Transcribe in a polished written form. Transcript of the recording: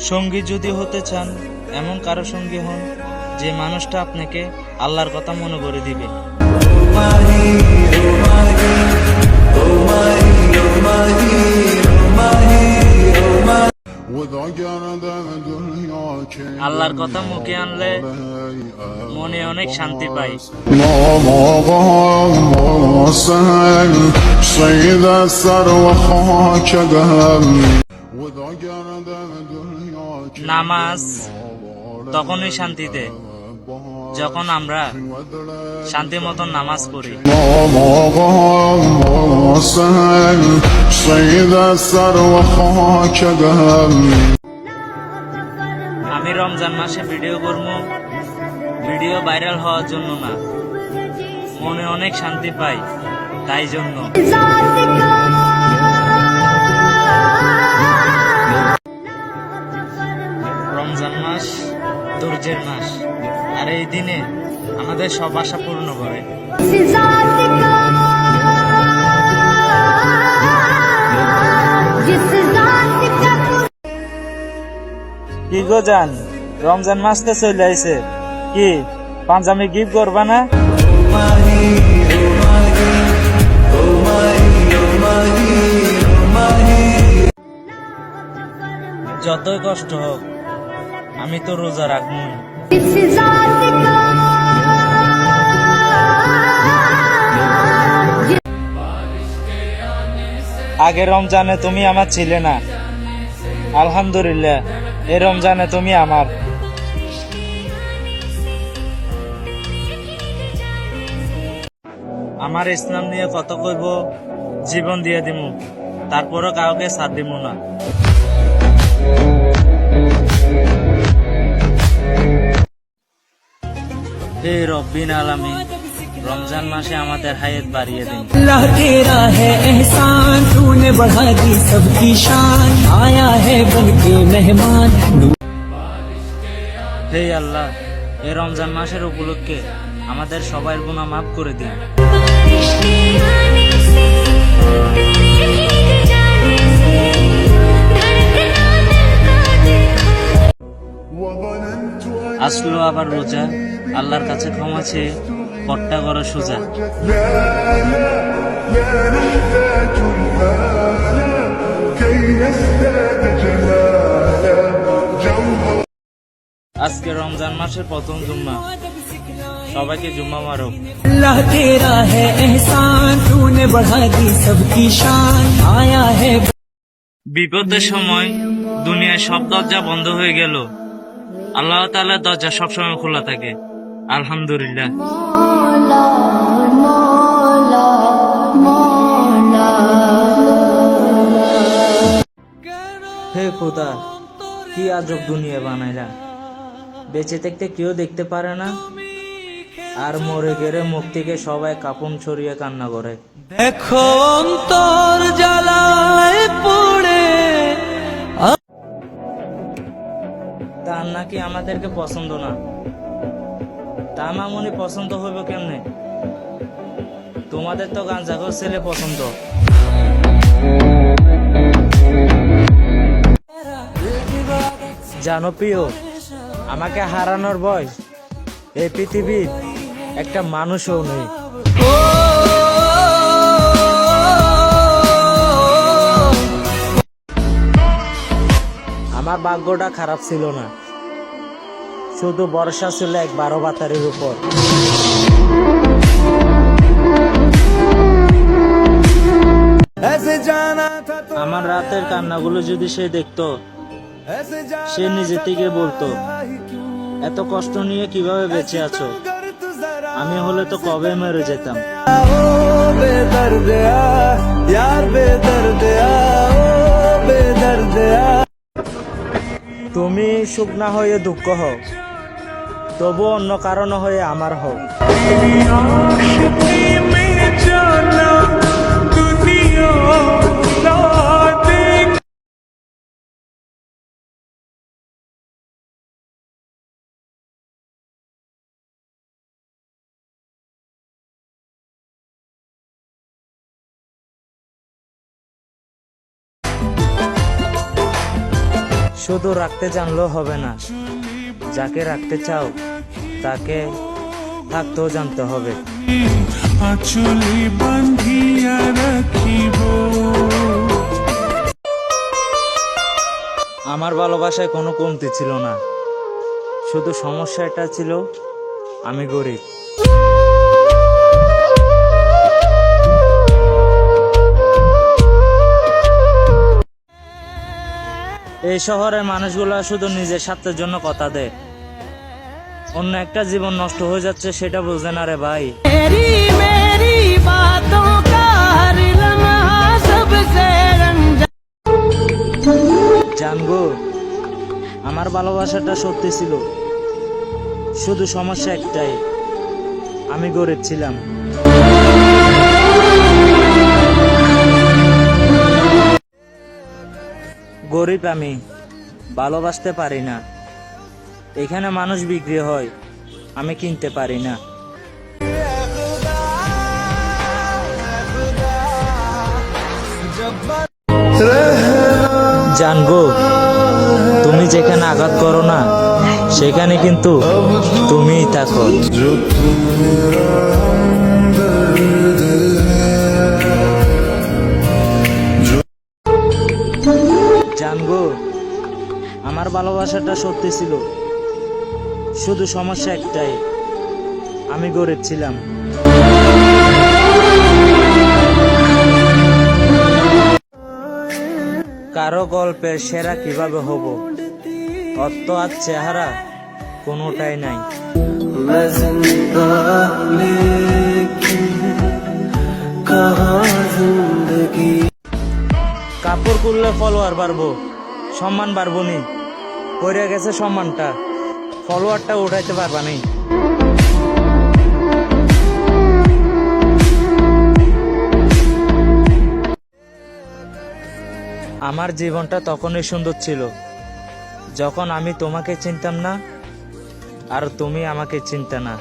সঙ্গী যদি হতে চান এমন কারো সঙ্গী হন যে মানুষটা আপনাকে আল্লাহর কথা মনে করে দিবে। আল্লাহর কথা মুখে আনলে মনে অনেক শান্তি পাই। নামাজ তখনই শান্তি দেয় যখন আমরা শান্তি মতন নামাজ পড়ি। আমি রমজান মাসে ভিডিও করবো ভিডিও ভাইরাল হওয়ার জন্য না, মনে অনেক শান্তি পাই তাই জন্য। রমজান মাস ধৈর্যের মাস, আর এই দিনে আমাদের সব আশা পূর্ণ করে। কি গো জান, রমজান মাস তো চলে আইছে, কি পাঞ্জাবি গিফট করবা না? যতই কষ্ট হোক আমি তো রোজা রাখবো। আগে রমজানে তুমি আমার ছিলে না, আলহামদুলিল্লাহ এই রমজানে তুমি আমার। আমার ইসলাম নিয়ে কত কইব, জীবন দিয়ে দিমু, তারপরও কাউকে সাথ দিমু না। হে রব্বিল আলামিন, রমজান মাসে আমাদের হায়াত বাড়িয়ে দিন। আল্লাহ তেরা है एहसान, तूने बढ़ा दी सबकी शान, आया है बनके मेहमान। হে আল্লাহ, এই রমজান মাসের উপলক্ষে আমাদের সবার গুনাহ মাফ করে দিন। আসলো আবার রোজা, আল্লাহর কাছে ক্ষমা চেয়ে পট্টা করো সোজা। আজকে রমজান মাসের প্রথম জুম্মা, সবাইকে জুম্মা মারো। আল্লাহ তেরা है एहसान, तूने बढ़ा दी सबकी शान, आया है। বিপদের সময় দুনিয়ার সব দরজা বন্ধ হয়ে গেল, আল্লাহ তাআলার দরজা সবসময় খোলা থাকে, আলহামদুলিল্লাহ। হে খোদা, কি আজব দুনিয়া বানাইলা, বেঁচে থাকতে কেউ দেখতে পারে না, আর মরে গেলে মুখ থেকে সবাই কাপন ছড়িয়ে কান্না করে। দেখো অন্তর জ্বালায় পড়ে, তার নাকি আমাদেরকে পছন্দ না। তা মামুনি পছন্দ হইব কেমনে? তোমাদের তো গাঞ্জাখোর ছেলে পছন্দ। জানো প্রিয়, আমাকে হারানোর বয়স এই পৃথিবীর একটা মানুষও নেই। আমার ভাগ্যটা খারাপ ছিল না, শুধু ভরসা ছিল এক 12 বাতারির উপর। আমার রাতের কান্নাগুলো যদি সে দেখতো, সে নিজে থেকে বলতো, এত কষ্ট নিয়ে কিভাবে বেঁচে আছো, আমি হলে তো কবে মরে যেতাম। তুমি সুখ না হয়ে দুঃখ হও, তবু অন্য কারণ হয়ে আমার হও। শুধু রাখতে জানলেও হবে না, যাকে রাখতে চাও তাকে থাকতেও জানতে হবে। আঁচলে বাঁধিয়া রাখিব। আমার ভালোবাসায় কোনো কমতি ছিল না, শুধু সমস্যা এটা ছিল আমি গরিব। এই শহরের মানুষগুলো শুধু নিজের স্বার্থের জন্য কথা দেয়, অন্য একটা জীবন নষ্ট হয়ে যাচ্ছে সেটা বুঝে না রে ভাই। জানগো, আমার ভালোবাসাটা সত্যি ছিল, শুধু সমস্যা একটাই, আমি গরিব ছিলাম। গরিব আমি, ভালোবাসতে পারি না। এখানে মানুষ বিক্রি হয়, আমি কিনতে পারি না। জানগো, তুমি যেখানে আঘাত করো না সেখানে কিন্তু তুমিই থাকো। জানগো, আমার ভালোবাসাটা সত্যি ছিল, শুধু সমস্যা একটাই, আমি গরিব ছিলাম। কারো গল্পের সেরা কিভাবে হব, অর্থ আর চেহারা কোনোটাই নাই। কাপড় খুললে ফলোয়ার বাড়বো, সম্মান বাড়বো নি, পড়ে গেছে সম্মানটা, ফলোয়ারটা উঠাইতে পারবা নি। আমার জীবনটা তখনই সুন্দর ছিল যখন আমি তোমাকে চিনতাম না আর তুমি আমাকে চিনতে না।